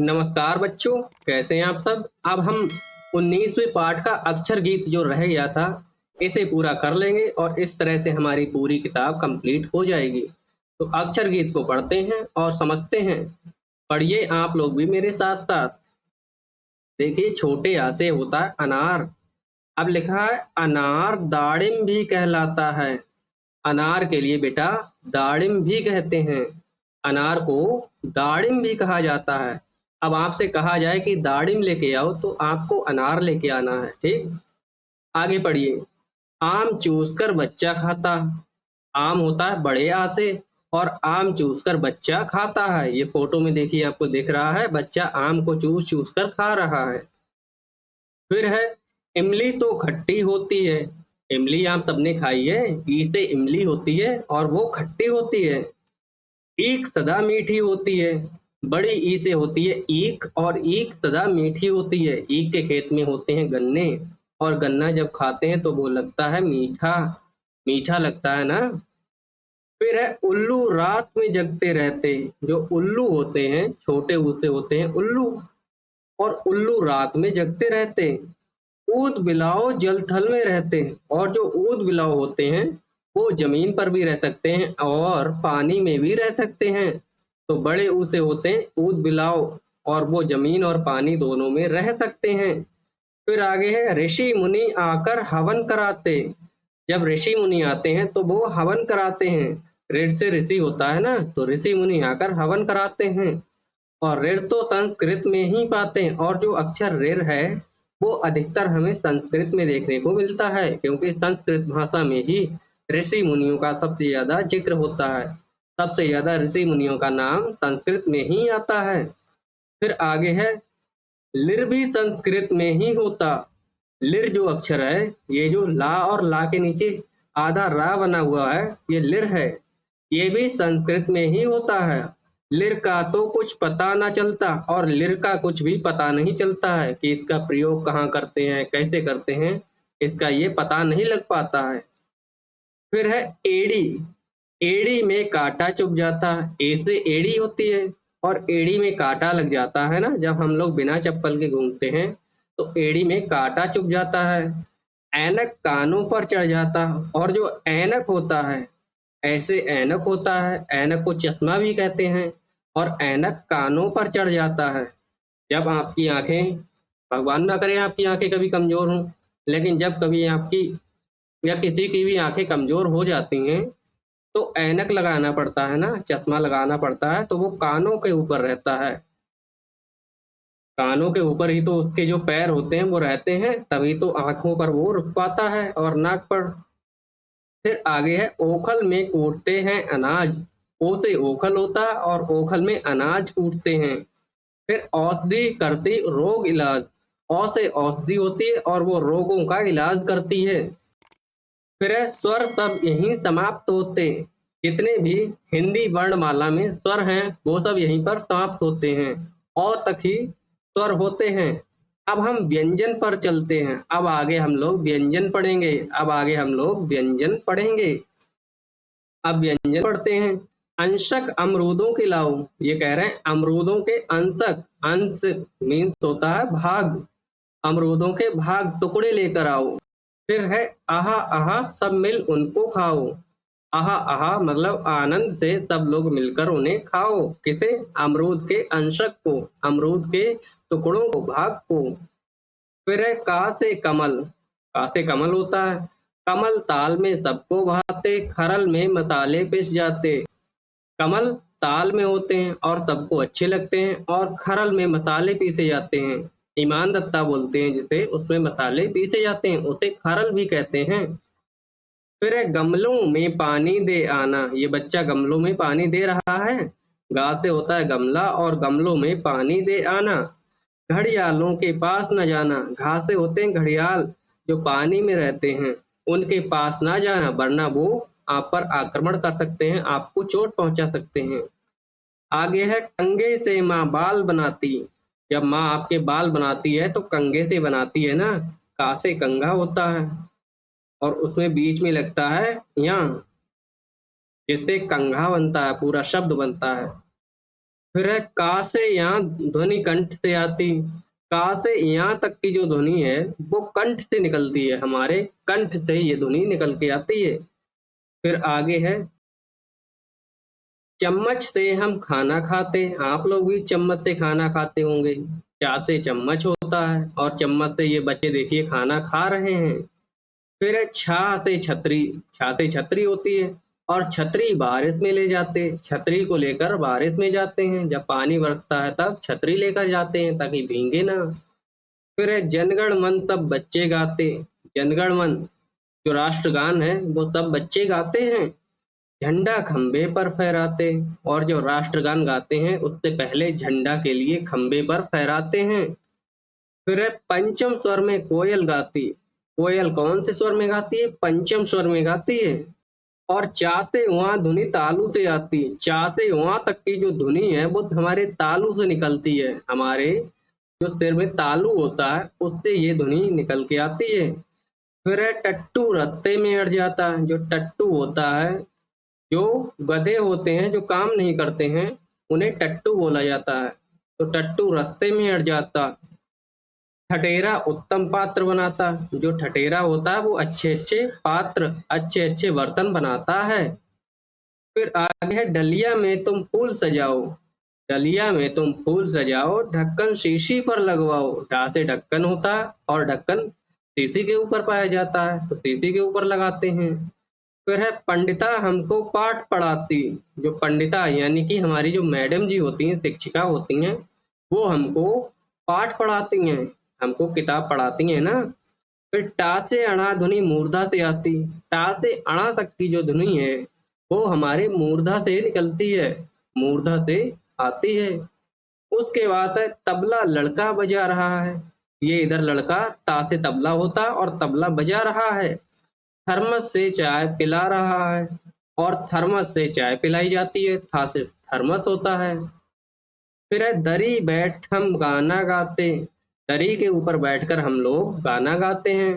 नमस्कार बच्चों, कैसे हैं आप सब। अब हम 19वें पाठ का अक्षर गीत जो रह गया था, इसे पूरा कर लेंगे और इस तरह से हमारी पूरी किताब कंप्लीट हो जाएगी। तो अक्षर गीत को पढ़ते हैं और समझते हैं। पढ़िए आप लोग भी मेरे साथ साथ। देखिए, छोटे आ से होता है अनार। अब लिखा है अनार दाड़िम भी कहलाता है। अनार के लिए बेटा दाड़िम भी कहते हैं। अनार को दाड़िम भी कहा जाता है। अब आपसे कहा जाए कि दाड़िम लेके आओ तो आपको अनार लेके आना है, ठीक। आगे पढ़िए। आम चूस कर बच्चा खाता। आम होता है बड़े आ से और आम चूस कर बच्चा खाता है। ये फोटो में देखिए, आपको दिख रहा है बच्चा आम को चूस चूस कर खा रहा है। फिर है इमली तो खट्टी होती है। इमली आप सबने खाई है। ई से इमली होती है और वो खट्टी होती है। ईख सदा मीठी होती है। बड़ी ई से होती है ईख और ईख सदा मीठी होती है। ईख के खेत में होते हैं गन्ने और गन्ना जब खाते हैं तो वो लगता है मीठा। मीठा लगता है ना। फिर है उल्लू रात में जगते रहते। जो उल्लू होते हैं छोटे ऊ से होते हैं उल्लू और उल्लू रात में जगते रहते। ऊद बिलाव जल थल में रहते हैं और जो ऊद बिलाव होते हैं वो जमीन पर भी रह सकते हैं और पानी में भी रह सकते हैं। तो बड़े ऊ से होते हैं ऊद बिलाव और वो जमीन और पानी दोनों में रह सकते हैं। फिर आगे है ऋषि मुनि आकर हवन कराते। जब ऋषि मुनि आते हैं तो वो हवन कराते हैं। ऋण से ऋषि होता है ना, तो ऋषि मुनि आकर हवन कराते हैं। और ऋण तो संस्कृत में ही पाते हैं और जो अक्षर ऋण है वो अधिकतर हमें संस्कृत में देखने को मिलता है, क्योंकि संस्कृत भाषा में ही ऋषि मुनियों का सबसे ज्यादा जिक्र होता है। सबसे ज्यादा ऋषि मुनियों का नाम संस्कृत में ही आता है। फिर आगे है लिर भी संस्कृत में ही होता। लिर जो अक्षर है, ये जो ला और ला के नीचे आधा रा बना हुआ है, ये लिर है। ये भी संस्कृत में ही होता है। लिर का तो कुछ पता ना चलता और लिर का कुछ भी पता नहीं चलता है कि इसका प्रयोग कहाँ करते हैं, कैसे करते हैं, इसका ये पता नहीं लग पाता है। फिर है एड़ी। एड़ी में कांटा चुभ जाता है। ए से एड़ी होती है और एड़ी में कांटा लग जाता है ना। जब हम लोग बिना चप्पल के घूमते हैं तो एड़ी में कांटा चुभ जाता है। ऐनक कानों पर चढ़ जाता है और जो ऐनक होता है, ऐसे ऐनक होता है। ऐनक को चश्मा भी कहते हैं और ऐनक कानों पर चढ़ जाता है। जब आपकी आंखें, भगवान ना करे आपकी आंखें कभी कमजोर हों, लेकिन जब कभी आपकी या किसी की भी आंखें कमजोर हो जाती हैं तो ऐनक लगाना पड़ता है ना, चश्मा लगाना पड़ता है। तो वो कानों के ऊपर रहता है। कानों के ऊपर ही तो उसके जो पैर होते हैं वो रहते हैं, तभी तो आंखों पर वो रुक पाता है और नाक पर। फिर आगे है ओखल में कूटते हैं अनाज। ओ से ओखल होता है और ओखल में अनाज कूटते हैं। फिर औषधि करती रोग इलाज। औ से औषधि होती है और वो रोगों का इलाज करती है। फिर है स्वर सब यहीं समाप्त होते। जितने भी हिंदी वर्णमाला में स्वर हैं वो सब यहीं पर समाप्त होते हैं। औ तक ही स्वर होते हैं। अब हम व्यंजन पर चलते हैं। अब आगे हम लोग व्यंजन पढ़ेंगे। अब आगे हम लोग व्यंजन पढ़ेंगे। अब व्यंजन पढ़ते हैं। अंशक अमरूदों के लाओ। ये कह रहे हैं अमरूदों के अंशक। अंश मीन्स होता है भाग। अमरूदों के भाग टुकड़े लेकर आओ। फिर है आहा आहा सब मिल उनको खाओ। आहा आहा मतलब आनंद से सब लोग मिलकर उन्हें खाओ। किसे? अमरूद के अंशक को, अमरूद के टुकड़ों को, भाग को। फिर है का से कमल। का से कमल होता है। कमल ताल में सबको भाते, खरल में मसाले पिस जाते। कमल ताल में होते हैं और सबको अच्छे लगते हैं और खरल में मसाले पीसे जाते हैं। ईमान दत्ता बोलते हैं जिसे, उसमें मसाले पीसे जाते हैं, उसे खरल भी कहते हैं। फिर है गमलों में पानी दे आना। ये बच्चा गमलों में पानी दे रहा है। गा से होता है गमला और गमलों में पानी दे आना। घड़ियालों के पास न जाना। घा से होते हैं घड़ियाल जो पानी में रहते हैं, उनके पास ना जाना वरना वो आप पर आक्रमण कर सकते हैं, आपको चोट पहुंचा सकते हैं। आगे है कंघे से माँ बाल बनाती। जब माँ आपके बाल बनाती है तो कंघे से बनाती है ना। का से कंघा होता है और उसमें बीच में लगता है या, जिससे कंघा बनता है, पूरा शब्द बनता है। फिर है का से यहाँ ध्वनि कंठ से आती। का से यहाँ तक की जो ध्वनि है वो कंठ से निकलती है, हमारे कंठ से ये ध्वनि निकल के आती है। फिर आगे है चम्मच से हम खाना खाते। आप लोग भी चम्मच से खाना खाते होंगे। चा से चम्मच होता है और चम्मच से ये बच्चे देखिए खाना खा रहे हैं। फिर है छा से छतरी। छा से छतरी होती है और छतरी बारिश में ले जाते, छतरी को लेकर बारिश में जाते हैं, जब पानी बरसता है तब छतरी लेकर जाते हैं ताकि भीगे ना। फिर है जनगण मन सब बच्चे गाते। जनगण मन जो राष्ट्रगान है वो सब बच्चे गाते हैं, झंडा खंबे पर फहराते। और जो राष्ट्रगान गाते हैं उससे पहले झंडा के लिए खंबे पर फहराते हैं। फिर है पंचम स्वर में कोयल गाती। कोयल कौन से स्वर में गाती है? पंचम स्वर में गाती है। और चा से वहां ध्वनि तालु से आती है। चा से वहां तक की जो ध्वनि है वो हमारे तालु से निकलती है, हमारे जो सिर में तालु होता है उससे ये ध्वनि निकल के आती है। फिर है टट्टू रास्ते में अड़ जाता है। जो टट्टू होता है, जो गधे होते हैं जो काम नहीं करते हैं, उन्हें टट्टू बोला जाता है। तो टट्टू रास्ते में अड़ जाता। ठठेरा उत्तम पात्र बनाता। जो ठठेरा होता है वो अच्छे अच्छे पात्र, अच्छे अच्छे बर्तन बनाता है। फिर आगे है डलिया में तुम फूल सजाओ। डलिया में तुम फूल सजाओ, ढक्कन शीशी पर लगवाओ। ढा से ढक्कन होता है और ढक्कन शीशी के ऊपर पाया जाता है तो शीशी के ऊपर लगाते हैं। फिर है पंडिता हमको पाठ पढ़ाती। जो पंडिता यानी कि हमारी जो मैडम जी होती हैं, शिक्षिका होती हैं, वो हमको पाठ पढ़ाती हैं, हमको किताब पढ़ाती हैं ना। फिर टा से अणा ध्वनि मूर्धा से आती। टा से अणा तक की जो ध्वनि है वो हमारे मूर्धा से निकलती है, मूर्धा से आती है। उसके बाद है तबला लड़का बजा रहा है। ये इधर लड़का ता से तबला होता और तबला बजा रहा है। थर्मस से चाय पिला रहा है और थर्मस से चाय पिलाई जाती है, था से थर्मस होता है। फिर है दरी बैठ हम गाना गाते। दरी के ऊपर बैठकर हम लोग गाना गाते हैं।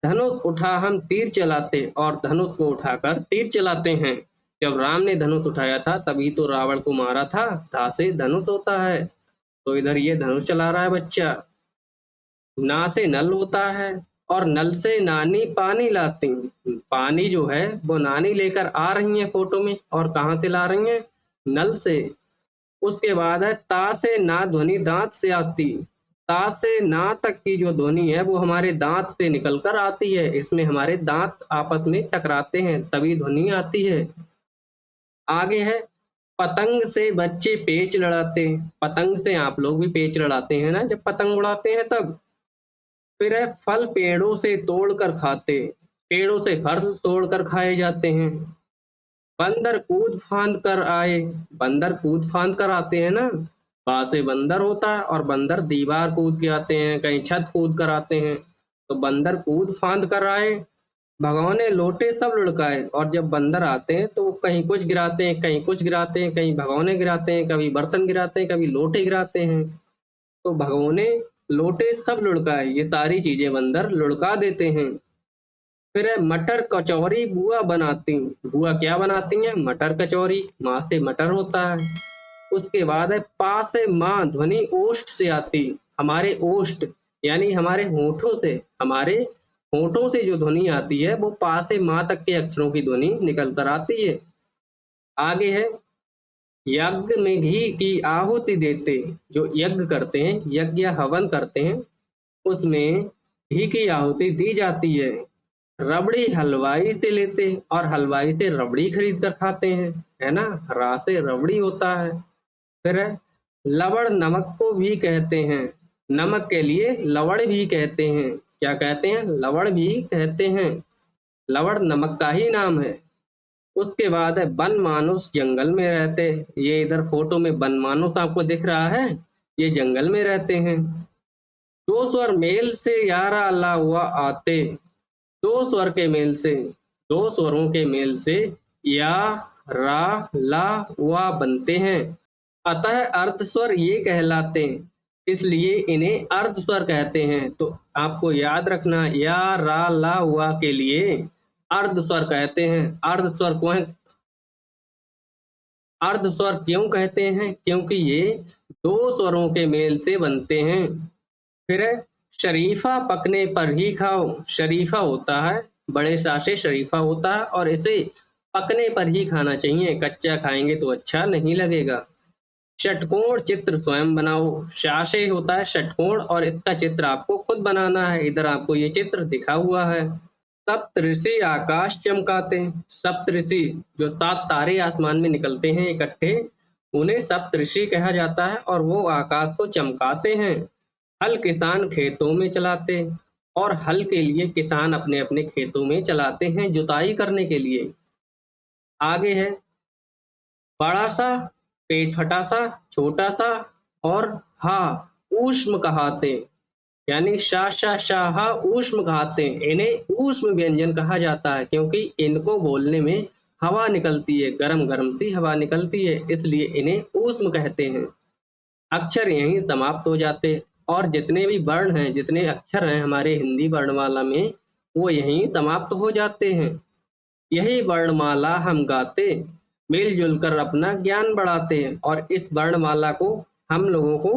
धनुष उठा हम तीर चलाते और धनुष को उठाकर तीर चलाते हैं। जब राम ने धनुष उठाया था तभी तो रावण को मारा था, धा से धनुष होता है। तो इधर ये धनुष चला रहा है बच्चा। ना से नल होता है और नल से नानी पानी लाती। पानी जो है वो नानी लेकर आ रही है फोटो में, और कहाँ से ला रही है? नल से। उसके बाद है ता से ना ध्वनि दांत से आती। ता से ना तक की जो ध्वनि है वो हमारे दांत से निकल कर आती है, इसमें हमारे दांत आपस में टकराते हैं तभी ध्वनि आती है। आगे है पतंग से बच्चे पेच लड़ाते। पतंग से आप लोग भी पेच लड़ाते हैं ना जब पतंग उड़ाते हैं तब। फिर है फल पेड़ों से तोड़ कर खाते। पेड़ों से फल तोड़ कर खाए जाते हैं। बंदर कूद फांद कर आए। बंदर कूद फांद कर आते हैं ना, बा से बंदर होता है और बंदर दीवार कूद के आते हैं, कहीं छत कूद कर आते हैं। तो बंदर कूद फांद कर आए। भगौने लोटे सब लुढ़काए। और जब बंदर आते हैं तो वो कहीं कुछ गिराते हैं, कहीं कुछ गिराते हैं, कहीं भगौने गिराते हैं, कभी बर्तन गिराते हैं, कभी लोटे गिराते हैं। तो भगौने लोटे सब लुढ़काए, ये सारी चीजें बंदर लुढ़का देते हैं। फिर है मटर कचौरी बुआ बनाती। बुआ क्या बनाती हैं? मटर कचौरी। माँ से मटर होता है। उसके बाद है पा से माँ ध्वनि ओष्ठ से आती। हमारे ओष्ठ यानी हमारे होठों से, हमारे होठों से जो ध्वनि आती है वो पा से माँ तक के अक्षरों की ध्वनि निकल कर आती है। आगे है यज्ञ में घी की आहुति देते। जो यज्ञ करते हैं, यज्ञ या हवन करते हैं, उसमें घी की आहुति दी जाती है। रबड़ी हलवाई से लेते हैं और हलवाई से रबड़ी खरीद कर खाते हैं, है ना। रा से रबड़ी होता है। फिर है लवड़ नमक को भी कहते हैं। नमक के लिए लवड़ भी कहते हैं। क्या कहते हैं? लवड़ भी कहते हैं। लवड़ नमक का ही नाम है। उसके बाद है वन मानुस जंगल में रहते। ये इधर फोटो में वन मानुस आपको दिख रहा है, ये जंगल में रहते हैं। दो स्वर मेल से यारा अल्लाह हुआ आते। दो स्वर के मेल से, दो स्वरों के मेल से या, रा, ला, वा बनते हैं। अतः अर्ध स्वर ये कहलाते हैं, इसलिए इन्हें अर्ध स्वर कहते हैं। तो आपको याद रखना, या, रा, ला, वा के लिए अर्ध स्वर कहते हैं। अर्ध स्वर को अर्ध स्वर क्यों कहते हैं? क्योंकि ये दो स्वरों के मेल से बनते हैं। फिर है शरीफा पकने पर ही खाओ। शरीफा होता है, बड़े सा से शरीफा होता है और इसे पकने पर ही खाना चाहिए, कच्चा खाएंगे तो अच्छा नहीं लगेगा। षटकोण चित्र स्वयं बनाओ। शासे होता है षटकोण और इसका चित्र आपको खुद बनाना है। इधर आपको ये चित्र दिखा हुआ है। सप्तऋषि आकाश चमकाते। सप्तऋषि जो 7 तारे आसमान में निकलते हैं इकट्ठे, उन्हें सप्तऋषि कहा जाता है और वो आकाश को चमकाते हैं। हल किसान खेतों में चलाते, और हल के लिए किसान अपने अपने खेतों में चलाते हैं जुताई करने के लिए। आगे है बड़ा सा, पेट फटा सा, छोटा सा और हा ऊष्म कहाते, यानी शाह ऊष्म कहाते। इन्हें ऊष्म व्यंजन कहा जाता है क्योंकि इनको बोलने में हवा निकलती है, गरम गरम सी हवा निकलती है, इसलिए इन्हें ऊष्म कहते हैं। अक्षर यहीं समाप्त हो जाते और जितने भी वर्ण हैं, जितने अक्षर हैं हमारे हिंदी वर्णमाला में, वो यहीं समाप्त हो जाते हैं। यही वर्णमाला हम गाते, मिलजुल कर अपना ज्ञान बढ़ाते हैं और इस वर्णमाला को हम लोगों को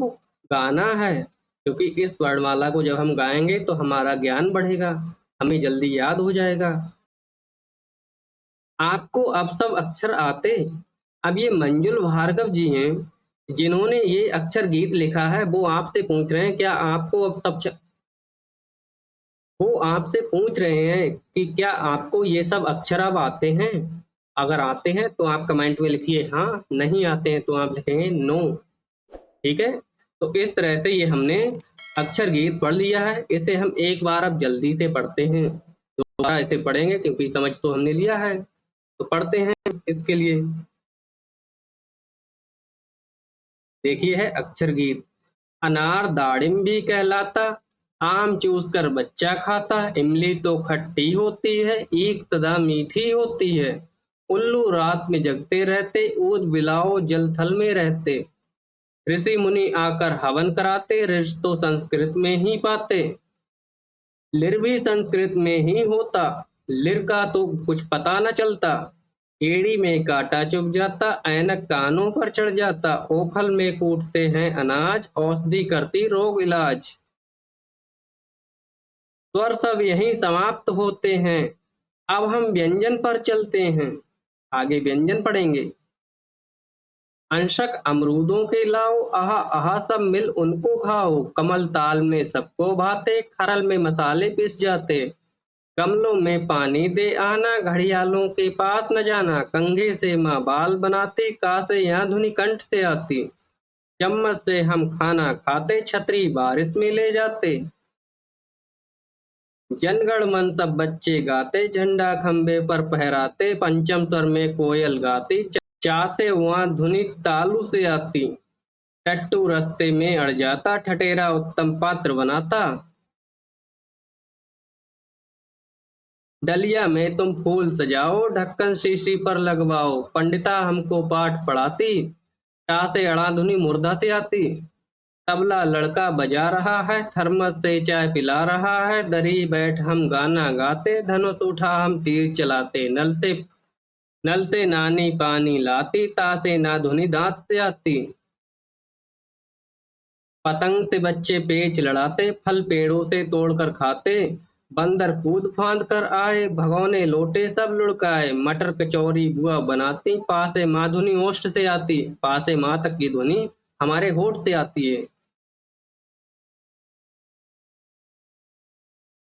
गाना है, क्योंकि इस वर्णमाला को जब हम गाएंगे तो हमारा ज्ञान बढ़ेगा, हमें जल्दी याद हो जाएगा। आपको अब सब अक्षर आते? अब ये मंजुल भार्गव जी हैं जिन्होंने ये अक्षर गीत लिखा है, वो आपसे पूछ रहे हैं क्या आपको अब सब वो आपसे पूछ रहे हैं कि क्या आपको ये सब अक्षर अब आते हैं? अगर आते हैं तो आप कमेंट में लिखिए हाँ, नहीं आते हैं तो आप लिखेंगे नो। ठीक है? तो इस तरह से ये हमने अक्षर गीत पढ़ लिया है। इसे हम एक बार अब जल्दी से पढ़ते हैं, दोबारा इसे पढ़ेंगे क्योंकि समझ तो हमने लिया है। तो पढ़ते हैं इसके लिए। देखिए है अक्षर गीत। अनार दाड़िम भी कहलाता, आम चूस कर बच्चा खाता, इमली तो खट्टी होती है, ईख सदा मीठी होती है, उल्लू रात में जगते रहते, ऊद बिलाओ जल थल में रहते, ऋषि मुनि आकर हवन कराते, ऋष तो संस्कृत में ही पाते, लिर भी संस्कृत में ही होता, लिर का तो कुछ पता न चलता, एड़ी में कांटा चुभ जाता, ऐनक कानों पर चढ़ जाता, ओखल में कूटते हैं अनाज, औषधि करती रोग इलाज। स्वर सब यहीं समाप्त होते हैं। अब हम व्यंजन पर चलते हैं, आगे व्यंजन पढ़ेंगे। अंशक अमरूदों के लाओ, आहा आहा सब मिल उनको खाओ, कमल ताल में सबको भाते, खरल में मसाले पिस जाते, गमलों में पानी दे आना, घड़ियालों के पास न जाना, कंघे से माँ बाल बनाती, कासे यहाँ धुनी कंठ से आती, चम्मच से हम खाना खाते, छतरी बारिश में ले जाते, जनगण मन सब बच्चे गाते, झंडा खंबे पर फहराते, पंचम स्वर में कोयल गाती, चा से वहाँ धुनी तालू से आती, टट्टू रास्ते में अड़ जाता, ठठेरा उत्तम पात्र बनाता, डलिया में तुम फूल सजाओ, ढक्कन शीशी पर लगवाओ, पंडिता हमको पाठ पढ़ाती, टा से अड़ा धुनी मुर्दा से आती, तबला लड़का बजा रहा है, थर्मस से चाय पिला रहा है, दरी बैठ हम गाना गाते, धनुष उठा हम तीर चलाते, नल से नानी पानी लाती, ता से ना धुनी दांत से आती, पतंग से बच्चे पेच लड़ाते, फल पेड़ों से तोड़कर खाते, बंदर कूद फांद कर आए, भगोने लोटे सब लुढ़काए, मटर कचौरी बुआ बनाती, पासे माँ धुनी ओष्ठ से आती, पासे माँ तक की ध्वनि हमारे होठ से आती है।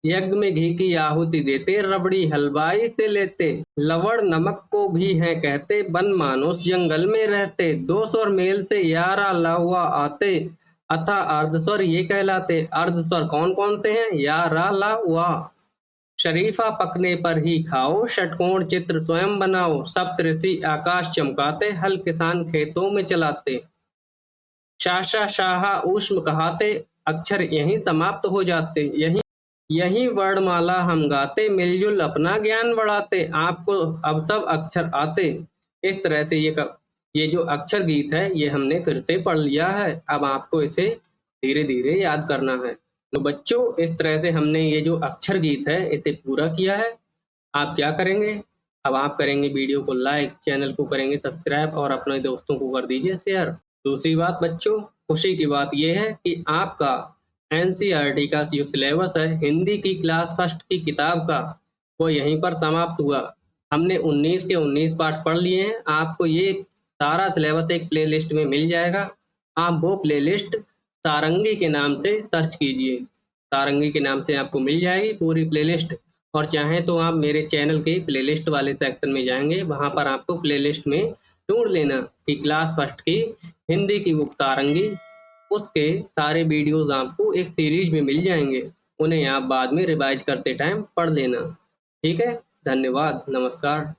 यज्ञ में घी की आहुति देते, रबड़ी हलवाई से लेते, लवण नमक को भी है कहते, बन मानुस जंगल में रहते, दो स्वर मेल से यारा लावा आते, अतः अर्धस्वर ये कहलाते। अर्धस्वर कौन कौन से हैं? या रा ला वा। शरीफा पकने पर ही खाओ, षटकोण चित्र स्वयं बनाओ, सप्तऋषि आकाश चमकाते, हल किसान खेतों में चलाते, शाशा शाहा ऊष्म कहाते, अक्षर यहीं समाप्त हो जाते। यही वर्णमाला हम गाते, मिलजुल अपना ज्ञान बढ़ाते, आपको अब सब अक्षर आते। इस तरह से ये जो अक्षर गीत है ये हमने फिर से पढ़ लिया है। अब आपको इसे धीरे धीरे याद करना है। तो बच्चों इस तरह से हमने ये जो अक्षर गीत है इसे पूरा किया है। आप क्या करेंगे, अब आप करेंगे वीडियो को लाइक, चैनल को करेंगे सब्सक्राइब और अपने दोस्तों को कर दीजिए शेयर। दूसरी बात बच्चों, खुशी की बात ये है कि आपका एनसीईआरटी का जो सिलेबस है हिंदी की क्लास फर्स्ट की किताब का, वो यहीं पर समाप्त हुआ। हमने 19 के 19 पाठ पढ़ लिए हैं। आपको ये सारा सिलेबस एक प्लेलिस्ट में मिल जाएगा। आप वो प्लेलिस्ट सारंगी के नाम से सर्च कीजिए। सारंगी के नाम से आपको मिल जाएगी पूरी प्लेलिस्ट। और चाहें तो आप मेरे चैनल के प्लेलिस्ट वाले सेक्शन में जाएंगे, वहां पर आपको प्लेलिस्ट में ढूंढ लेना कि क्लास फर्स्ट की हिंदी की बुक सारंगी, उसके सारे वीडियोस आपको एक सीरीज में मिल जाएंगे। उन्हें आप बाद में रिवाइज करते टाइम पढ़ लेना। ठीक है, धन्यवाद, नमस्कार।